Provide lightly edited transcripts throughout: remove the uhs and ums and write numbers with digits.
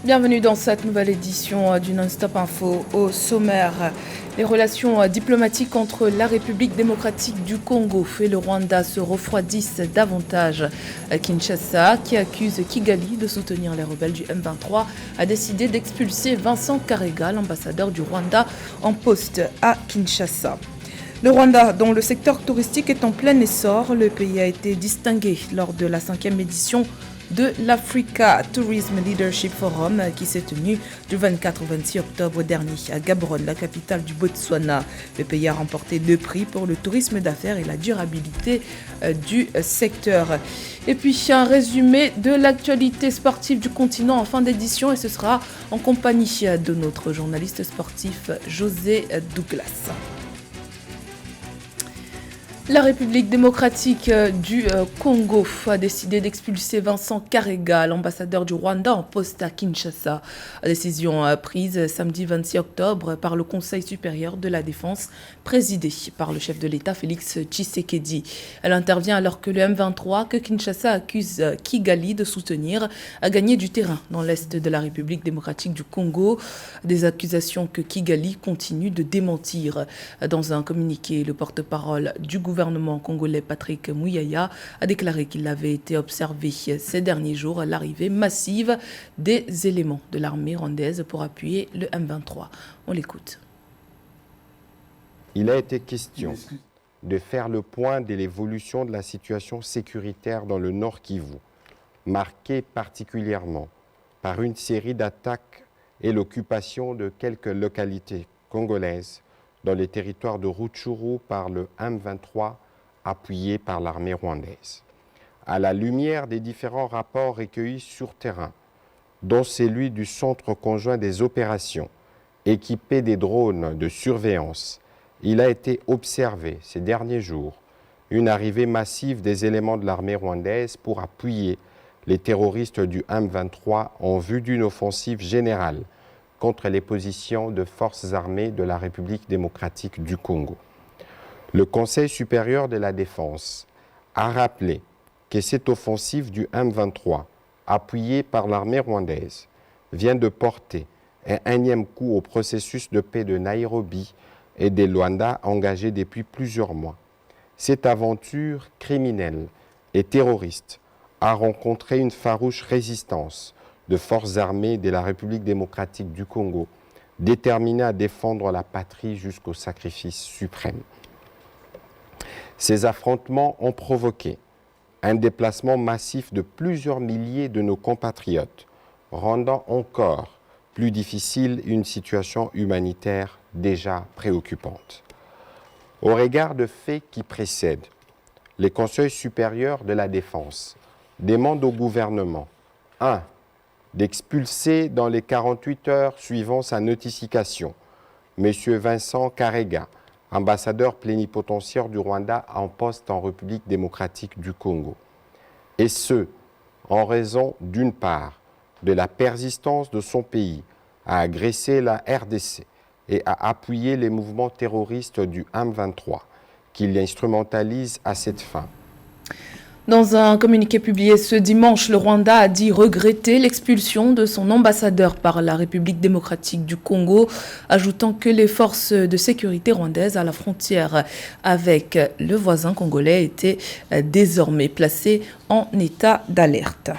Bienvenue dans cette nouvelle édition du Non-Stop Info. Au sommaire, les relations diplomatiques entre la République démocratique du Congo et le Rwanda se refroidissent davantage. Kinshasa, qui accuse Kigali de soutenir les rebelles du M23, a décidé d'expulser Vincent Karega, l'ambassadeur du Rwanda, en poste à Kinshasa. Le Rwanda, dont le secteur touristique est en plein essor, le pays a été distingué lors de la 5e édition de l'Africa Tourism Leadership Forum qui s'est tenu du 24 au 26 octobre dernier à Gaborone, la capitale du Botswana. Le pays a remporté 2 prix pour le tourisme d'affaires et la durabilité du secteur. Et puis un résumé de l'actualité sportive du continent en fin d'édition, et ce sera en compagnie de notre journaliste sportif José Douglas. La République démocratique du Congo a décidé d'expulser Vincent Karega, l'ambassadeur du Rwanda en poste à Kinshasa. Décision prise samedi 26 octobre par le Conseil supérieur de la défense, présidé par le chef de l'État Félix Tshisekedi. Elle intervient alors que le M23, que Kinshasa accuse Kigali de soutenir, a gagné du terrain dans l'est de la République démocratique du Congo. Des accusations que Kigali continue de démentir. Dans un communiqué, le porte-parole du gouvernement congolais Patrick Muyaya a déclaré qu'il avait été observé ces derniers jours l'arrivée massive des éléments de l'armée rwandaise pour appuyer le M23. On l'écoute. Il a été question de faire le point de l'évolution de la situation sécuritaire dans le Nord Kivu, marquée particulièrement par une série d'attaques et l'occupation de quelques localités congolaises dans les territoires de Rutshuru par le M23, appuyé par l'armée rwandaise. À la lumière des différents rapports recueillis sur terrain, dont celui du Centre conjoint des opérations, équipé des drones de surveillance, il a été observé ces derniers jours une arrivée massive des éléments de l'armée rwandaise pour appuyer les terroristes du M23 en vue d'une offensive générale contre les positions de forces armées de la République démocratique du Congo. Le Conseil supérieur de la défense a rappelé que cette offensive du M23, appuyée par l'armée rwandaise, vient de porter un énième coup au processus de paix de Nairobi et de Luanda engagé depuis plusieurs mois. Cette aventure criminelle et terroriste a rencontré une farouche résistance de forces armées de la République démocratique du Congo, déterminées à défendre la patrie jusqu'au sacrifice suprême. Ces affrontements ont provoqué un déplacement massif de plusieurs milliers de nos compatriotes, rendant encore plus difficile une situation humanitaire déjà préoccupante. Au regard de faits qui précèdent, le Conseil supérieur de la défense demande au gouvernement 1. D'expulser dans les 48 heures suivant sa notification M. Vincent Karega, ambassadeur plénipotentiaire du Rwanda en poste en République démocratique du Congo. Et ce, en raison d'une part de la persistance de son pays à agresser la RDC et à appuyer les mouvements terroristes du M23, qu'il instrumentalise à cette fin. Dans un communiqué publié ce dimanche, le Rwanda a dit regretter l'expulsion de son ambassadeur par la République démocratique du Congo, ajoutant que les forces de sécurité rwandaises à la frontière avec le voisin congolais étaient désormais placées en état d'alerte.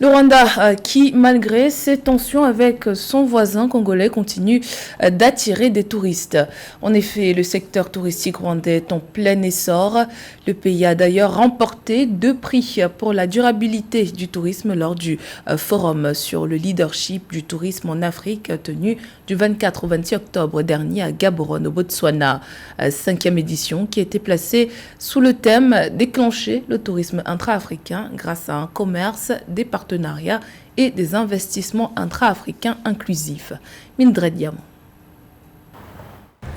Le Rwanda, qui, malgré ses tensions avec son voisin congolais, continue d'attirer des touristes. En effet, le secteur touristique rwandais est en plein essor. Le pays a d'ailleurs remporté 2 prix pour la durabilité du tourisme lors du forum sur le leadership du tourisme en Afrique tenu du 24 au 26 octobre dernier à Gaborone, au Botswana. 5e édition qui était placée sous le thème « Déclencher le tourisme intra-africain grâce à un commerce, des partenariats et des investissements intra-africains inclusifs ». Mildred Diamant.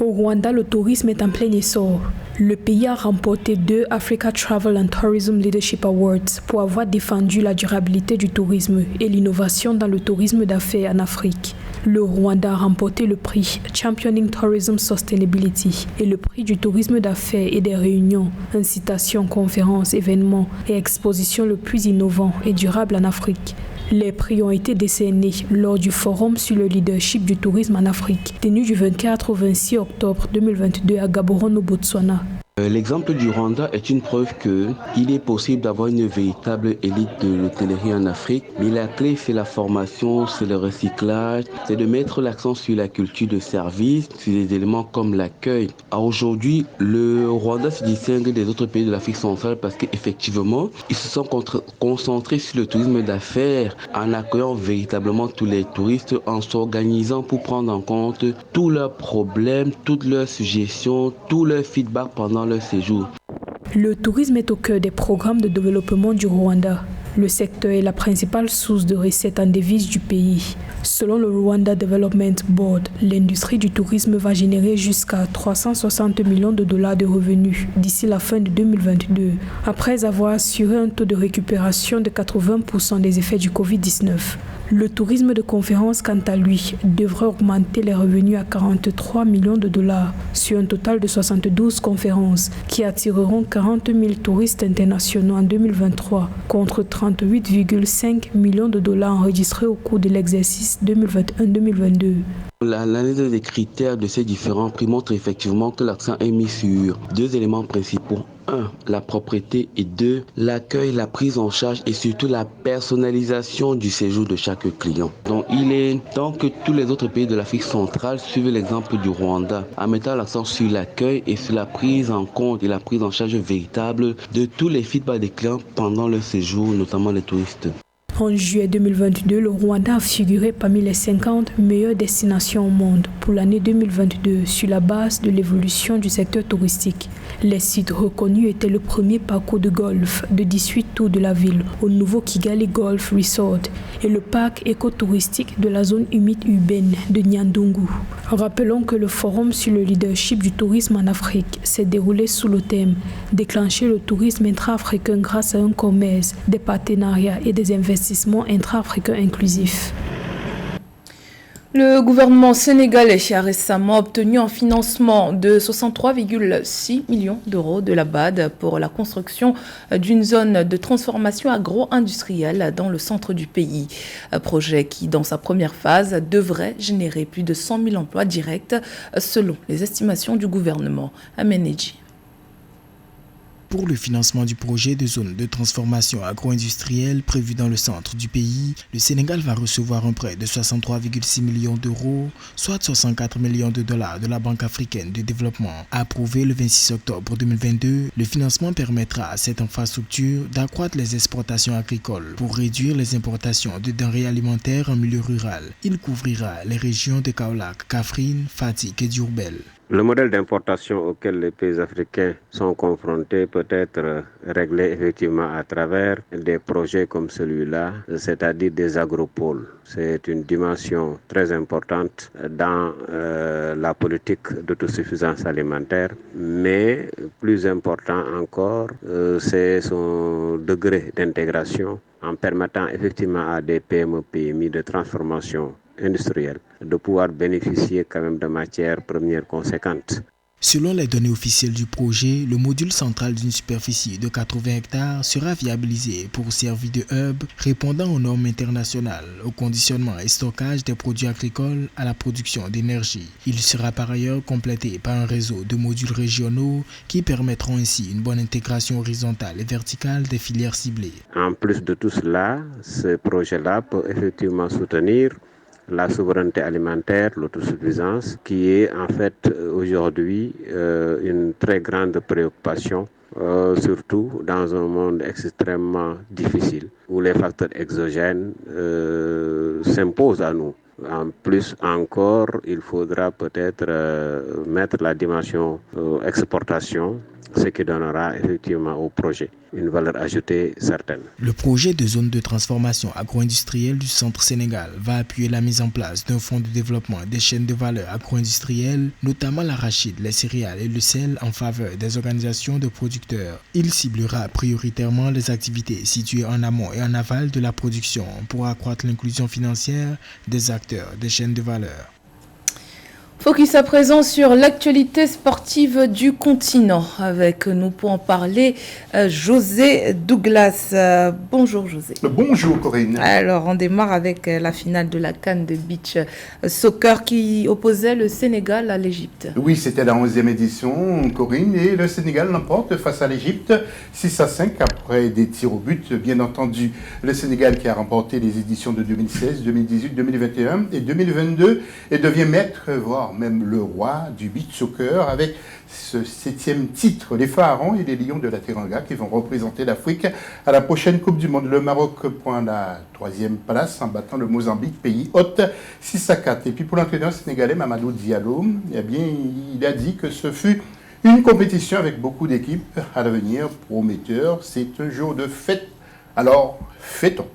Au Rwanda, le tourisme est en plein essor. Le pays a remporté 2 Africa Travel and Tourism Leadership Awards pour avoir défendu la durabilité du tourisme et l'innovation dans le tourisme d'affaires en Afrique. Le Rwanda a remporté le prix Championing Tourism Sustainability et le prix du tourisme d'affaires et des réunions, incitations, conférences, événements et expositions le plus innovant et durable en Afrique. Les prix ont été décernés lors du forum sur le leadership du tourisme en Afrique, tenu du 24 au 26 octobre 2022 à Gaborone au Botswana. L'exemple du Rwanda est une preuve qu'il est possible d'avoir une véritable élite de l'hôtellerie en Afrique, mais la clé c'est la formation, c'est le recyclage, c'est de mettre l'accent sur la culture de service, sur des éléments comme l'accueil. Aujourd'hui, le Rwanda se distingue des autres pays de l'Afrique centrale parce qu'effectivement, ils se sont concentrés sur le tourisme d'affaires en accueillant véritablement tous les touristes, en s'organisant pour prendre en compte tous leurs problèmes, toutes leurs suggestions, tous leurs feedbacks pendant leur séjour. Le tourisme est au cœur des programmes de développement du Rwanda. Le secteur est la principale source de recettes en devises du pays. Selon le Rwanda Development Board, l'industrie du tourisme va générer jusqu'à 360 millions de dollars de revenus d'ici la fin de 2022, après avoir assuré un taux de récupération de 80% des effets du Covid-19. Le tourisme de conférence, quant à lui, devrait augmenter les revenus à 43 millions de dollars sur un total de 72 conférences qui attireront 40 000 touristes internationaux en 2023 contre 38,5 millions de dollars enregistrés au cours de l'exercice 2021-2022. L'analyse des critères de ces différents prix montre effectivement que l'accent est mis sur deux éléments principaux. 1. La propreté et 2. L'accueil, la prise en charge et surtout la personnalisation du séjour de chaque client. Donc il est temps que tous les autres pays de l'Afrique centrale suivent l'exemple du Rwanda en mettant l'accent sur l'accueil et sur la prise en compte et la prise en charge véritable de tous les feedbacks des clients pendant leur séjour, notamment les touristes. En juillet 2022, le Rwanda a figuré parmi les 50 meilleures destinations au monde pour l'année 2022 sur la base de l'évolution du secteur touristique. Les sites reconnus étaient le premier parcours de golf de 18 tours de la ville au nouveau Kigali Golf Resort et le parc écotouristique de la zone humide urbaine de Nyandungu. Rappelons que le forum sur le leadership du tourisme en Afrique s'est déroulé sous le thème « Déclencher le tourisme intra-africain grâce à un commerce, des partenariats et des investissements intra-africains inclusifs ». Le gouvernement sénégalais a récemment obtenu un financement de 63,6 millions d'euros de la BAD pour la construction d'une zone de transformation agro-industrielle dans le centre du pays. Un projet qui, dans sa première phase, devrait générer plus de 100 000 emplois directs selon les estimations du gouvernement. Ameneji. Pour le financement du projet de zone de transformation agro-industrielle prévu dans le centre du pays, le Sénégal va recevoir un prêt de 63,6 millions d'euros, soit 64 millions de dollars de la Banque africaine de développement. Approuvé le 26 octobre 2022, le financement permettra à cette infrastructure d'accroître les exportations agricoles pour réduire les importations de denrées alimentaires en milieu rural. Il couvrira les régions de Kaolack, Kaffrine, Fatick et Diourbel. Le modèle d'importation auquel les pays africains sont confrontés peut être réglé effectivement à travers des projets comme celui-là, c'est-à-dire des agropoles. C'est une dimension très importante dans la politique d'autosuffisance alimentaire, mais plus important encore, c'est son degré d'intégration en permettant effectivement à des PME-PMI de transformation industrielle de pouvoir bénéficier quand même de matières premières conséquentes. Selon les données officielles du projet, le module central d'une superficie de 80 hectares sera viabilisé pour servir de hub répondant aux normes internationales, au conditionnement et stockage des produits agricoles à la production d'énergie. Il sera par ailleurs complété par un réseau de modules régionaux qui permettront ainsi une bonne intégration horizontale et verticale des filières ciblées. En plus de tout cela, ce projet-là peut effectivement soutenir la souveraineté alimentaire, l'autosuffisance, qui est en fait aujourd'hui une très grande préoccupation, surtout dans un monde extrêmement difficile, où les facteurs exogènes s'imposent à nous. En plus encore, il faudra peut-être mettre la dimension exportation, ce qui donnera effectivement au projet une valeur ajoutée certaine. Le projet de zone de transformation agro-industrielle du Centre Sénégal va appuyer la mise en place d'un fonds de développement des chaînes de valeur agro-industrielles, notamment l'arachide, les céréales et le sel en faveur des organisations de producteurs. Il ciblera prioritairement les activités situées en amont et en aval de la production pour accroître l'inclusion financière des acteurs des chaînes de valeur. Focus à présent sur l'actualité sportive du continent. Avec nous pour en parler, José Douglas. Bonjour José. Bonjour Corinne. Alors on démarre avec la finale de la CAN de beach soccer qui opposait le Sénégal à l'Égypte. Oui, c'était la 11e édition, Corinne, et le Sénégal l'emporte face à l'Égypte 6-5 après des tirs au but. Bien entendu, le Sénégal qui a remporté les éditions de 2016, 2018, 2021 et 2022 et devient maître, voire même le roi du beach soccer avec ce 7e titre. Les Pharaons et les Lions de la Teranga qui vont représenter l'Afrique à la prochaine Coupe du Monde. Le Maroc prend la 3e place en battant le Mozambique, pays hôte, 6-4. Et puis pour l'entraîneur sénégalais Mamadou Diallo, eh bien, il a dit que ce fut une compétition avec beaucoup d'équipes à l'avenir prometteur. C'est un jour de fête. Alors, fêtons.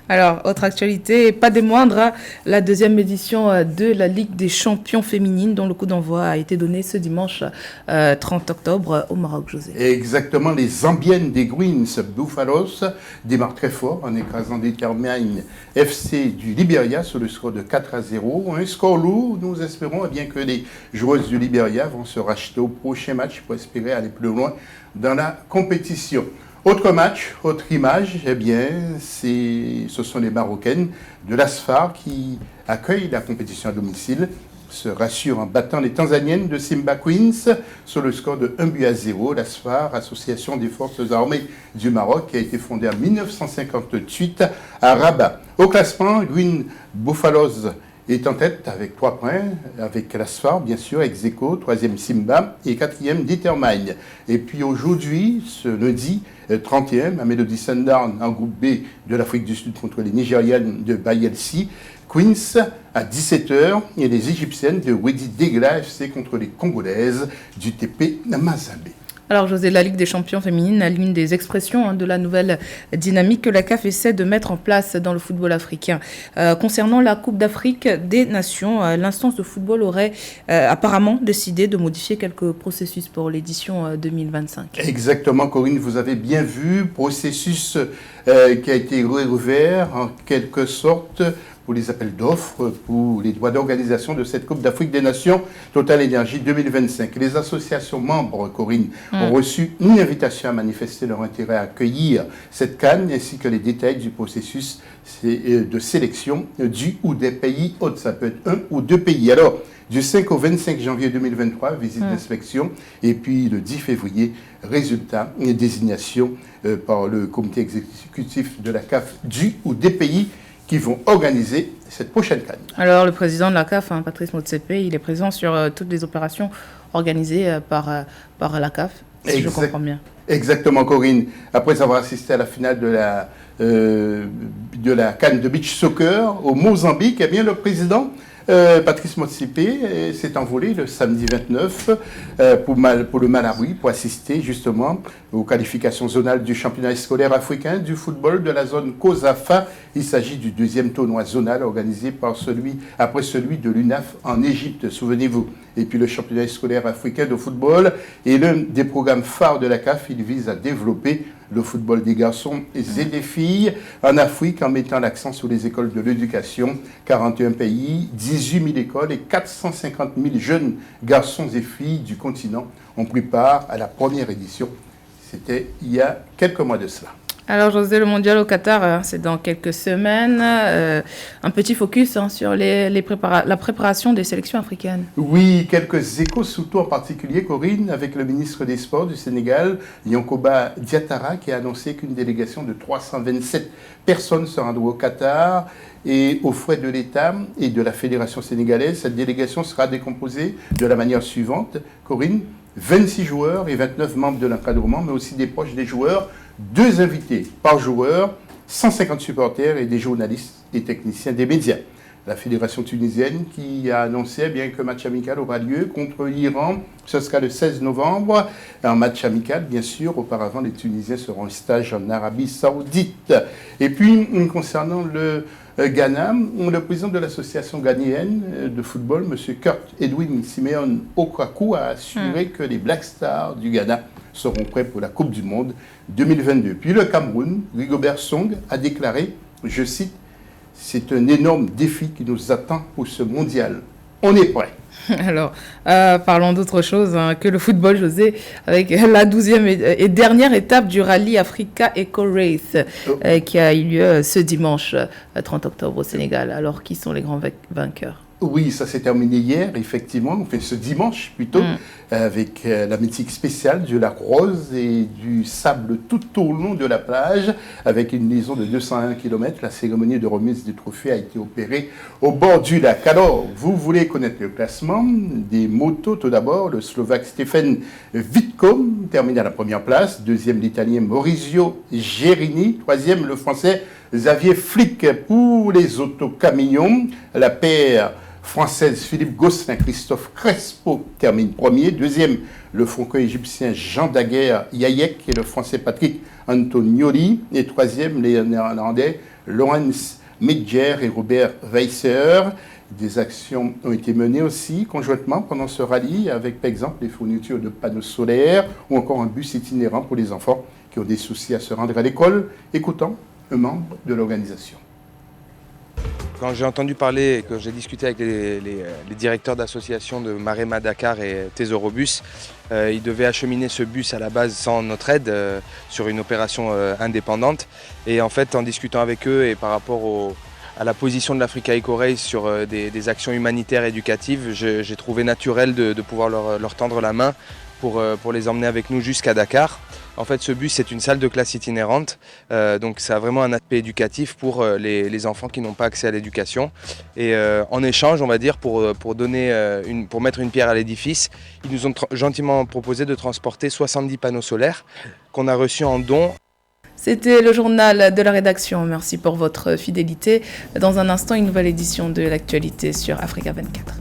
Alors, autre actualité, pas des moindres, la 2e édition de la Ligue des champions féminines dont le coup d'envoi a été donné ce dimanche 30 octobre au Maroc, José. Exactement, les Zambiennes des Greens Buffaloes démarrent très fort en écrasant Determine FC du Libéria sur le score de 4-0. Un score lourd, nous espérons bien que les joueuses du Libéria vont se racheter au prochain match pour espérer aller plus loin dans la compétition. Autre match, autre image, eh bien, ce sont les Marocaines de l'Asfar qui accueillent la compétition à domicile, se rassurent en battant les Tanzaniennes de Simba Queens sur le score de 1-0. L'Asfar, association des forces armées du Maroc, qui a été fondée en 1958 à Rabat. Au classement, Green Buffaloes est en tête avec 3 points, avec l'Asfar, bien sûr, ex-aequo, 3e Simba et 4e Determine. Et puis aujourd'hui, ce lundi 31, à Mamelodi Sundowns en groupe B de l'Afrique du Sud contre les Nigérianes de Bayelsi. Queens à 17h et les Égyptiennes de Wedi Degla FC contre les Congolaises du TP Mazembe. Alors José, la Ligue des champions féminines est l'une des expressions de la nouvelle dynamique que la CAF essaie de mettre en place dans le football africain. Concernant la Coupe d'Afrique des Nations, l'instance de football aurait apparemment décidé de modifier quelques processus pour l'édition 2025. Exactement Corinne, vous avez bien vu, processus qui a été rouvert en quelque sorte pour les appels d'offres, pour les droits d'organisation de cette Coupe d'Afrique des Nations Total Énergie 2025. Les associations membres, Corinne, ont reçu une invitation à manifester leur intérêt à accueillir cette CAN, ainsi que les détails du processus de sélection du ou des pays hôtes. Ça peut être 1 ou 2 pays. Alors, du 5 au 25 janvier 2023, visite d'inspection, et puis le 10 février, résultat et désignation par le comité exécutif de la CAF du ou des pays qui vont organiser cette prochaine CAN. Alors, le président de la CAF, Patrice Motsepe, il est présent sur toutes les opérations organisées par la CAF, si je comprends bien. Exactement, Corinne. Après avoir assisté à la finale de la CAN de beach soccer au Mozambique, eh bien, le président Patrice Motsepe s'est envolé le samedi 29 pour le Malawi pour assister justement aux qualifications zonales du championnat scolaire africain du football de la zone COSAFA. Il s'agit du 2e tournoi zonal organisé après celui de l'UNAF en Égypte, souvenez-vous. Et puis le championnat scolaire africain de football est l'un des programmes phares de la CAF. Il vise à développer le football des garçons et des filles en Afrique en mettant l'accent sur les écoles de l'éducation. 41 pays, 18 000 écoles et 450 000 jeunes garçons et filles du continent ont pris part à la première édition. C'était il y a quelques mois de cela. Alors José, le mondial au Qatar, c'est dans quelques semaines. Un petit focus sur la préparation des sélections africaines. Oui, quelques échos, surtout en particulier, Corinne, avec le ministre des Sports du Sénégal, Yankoba Diatara, qui a annoncé qu'une délégation de 327 personnes se rendra au Qatar et aux frais de l'État et de la Fédération sénégalaise. Cette délégation sera décomposée de la manière suivante, Corinne, 26 joueurs et 29 membres de l'encadrement, mais aussi des proches des joueurs, 2 invités par joueur, 150 supporters et des journalistes et techniciens des médias. La fédération tunisienne qui a annoncé bien qu'un match amical aura lieu contre l'Iran, ce sera le 16 novembre. Un match amical, bien sûr. Auparavant, les Tunisiens seront en stage en Arabie Saoudite. Et puis, concernant le Ghana, le président de l'association ghanéenne de football, M. Kurt Edwin Simeon Okaku, a assuré que les Black Stars du Ghana seront prêts pour la Coupe du Monde 2022. Puis le Cameroun, Rigobert Song, a déclaré, je cite, « C'est un énorme défi qui nous attend pour ce mondial. On est prêt. Alors, parlons d'autre chose que le football, José, avec la 12e et dernière étape du rallye Africa Eco Race qui a eu lieu ce dimanche 30 octobre au Sénégal. Alors, qui sont les grands vainqueurs? Oui, ça s'est terminé hier, effectivement, enfin ce dimanche plutôt, avec la mythique spéciale du lac Rose et du sable tout au long de la plage, avec une liaison de 201 km. La cérémonie de remise des trophées a été opérée au bord du lac. Alors, vous voulez connaître le classement des motos? Tout d'abord, le Slovaque Stefan Vitko termine à la première place, deuxième l'Italien Maurizio Gerini, troisième le Français Xavier Flick. Pour les autocamions, la paire française Philippe Gosselin, Christophe Crespo termine premier. Deuxième, le franco-égyptien Jean Daguerre Yayek et le français Patrick Antonioli. Et troisième, les néerlandais Laurens Midger et Robert Weisser. Des actions ont été menées aussi conjointement pendant ce rallye avec par exemple les fournitures de panneaux solaires ou encore un bus itinérant pour les enfants qui ont des soucis à se rendre à l'école. Écoutons un membre de l'organisation. Quand j'ai entendu parler, que j'ai discuté avec les directeurs d'associations de Marema Dakar et Tesorobus, ils devaient acheminer ce bus à la base sans notre aide sur une opération indépendante. Et en fait, en discutant avec eux et par rapport à la position de l'Africa Eco Race sur des actions humanitaires éducatives, j'ai trouvé naturel de pouvoir leur tendre la main pour les emmener avec nous jusqu'à Dakar. En fait, ce bus, c'est une salle de classe itinérante, donc ça a vraiment un aspect éducatif pour les enfants qui n'ont pas accès à l'éducation. Et en échange, on va dire, pour mettre une pierre à l'édifice, ils nous ont gentiment proposé de transporter 70 panneaux solaires qu'on a reçus en don. C'était le journal de la rédaction. Merci pour votre fidélité. Dans un instant, une nouvelle édition de l'actualité sur Africa 24.